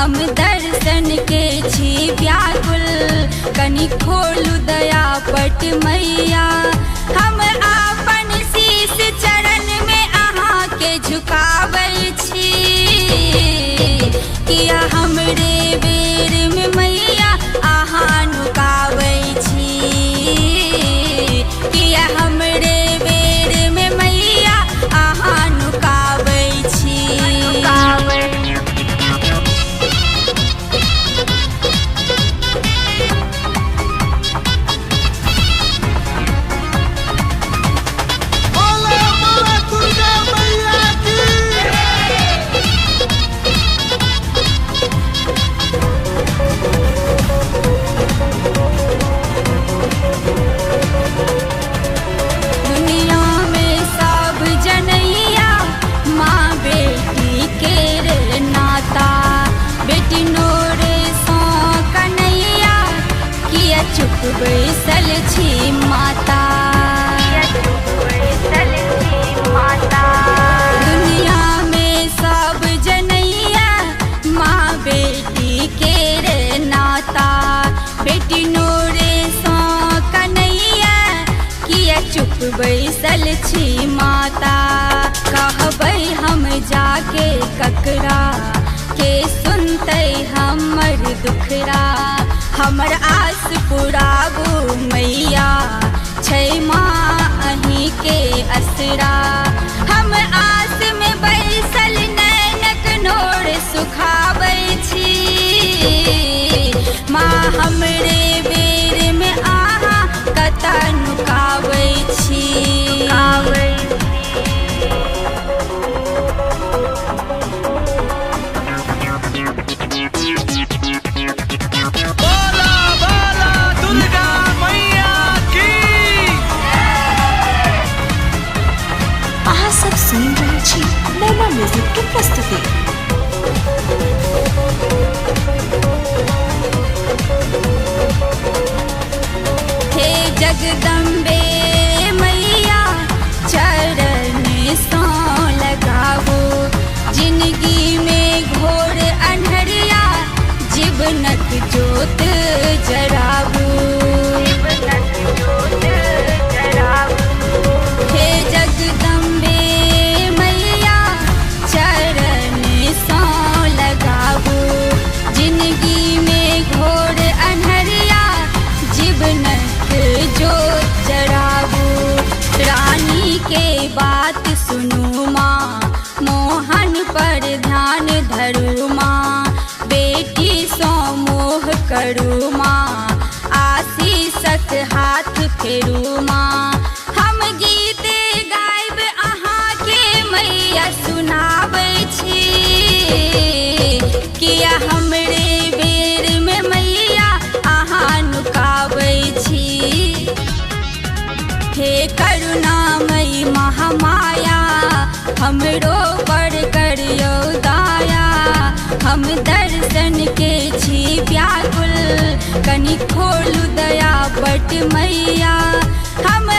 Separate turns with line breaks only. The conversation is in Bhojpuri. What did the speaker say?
हम दर्शन के छी व्याकुल, कनि खोलू दया पट मैया। हम आपन शीश चरण में अहाँ के झुकाबै छी, किया हमरे बेर में मैया अहाँ नुकाबै छी, किया हमरे बेर में मैया अहाँ नुकाबै छी। बैसल छी माता, दुनिया में सब जनैया माँ बेटी के रे नाता। बेटी नोरे सो कन्हैया किया चुप बैसल छी माता। कहबै हम जाके ककरा के सुनतै हमर दुखरा, हमर आस पुराबू मैया छै माँ अहीं के असरा। हम आस में बैसल नैनक नोर सुखाबै छी, माँ हमरे बेर में अहाँ कतऽ नुकाबै छी।
सब सुन रहे छी नैना म्यूजिक के प्रस्तुति।
हे जगदम्बे मैया चरण सो लगाओ, जिंदगी में घोर अन्हरिया जीवनक जोत जराबू। हे जगदम्बे मैया चरण सो लगाबू, जिंदगी में घोर अन्हरिया जीवनक जोत जराबू। रानी के बात सुनू माँ, मोहन पर ध्यान धरू माँ, बेटी सो मोह करू माँ, आशीषक हाथ फेरू माँ। हम गीत गायब अहाँ के मैया सुनाबै छी, किया हमरे बेर में मैया अहाँ नुकाबै छी। हे करुणामयी महामाया हमरो पर करियौ दया, हम दर्शन के छी व्याकुल, कनि खोलू दया पट मैया। हम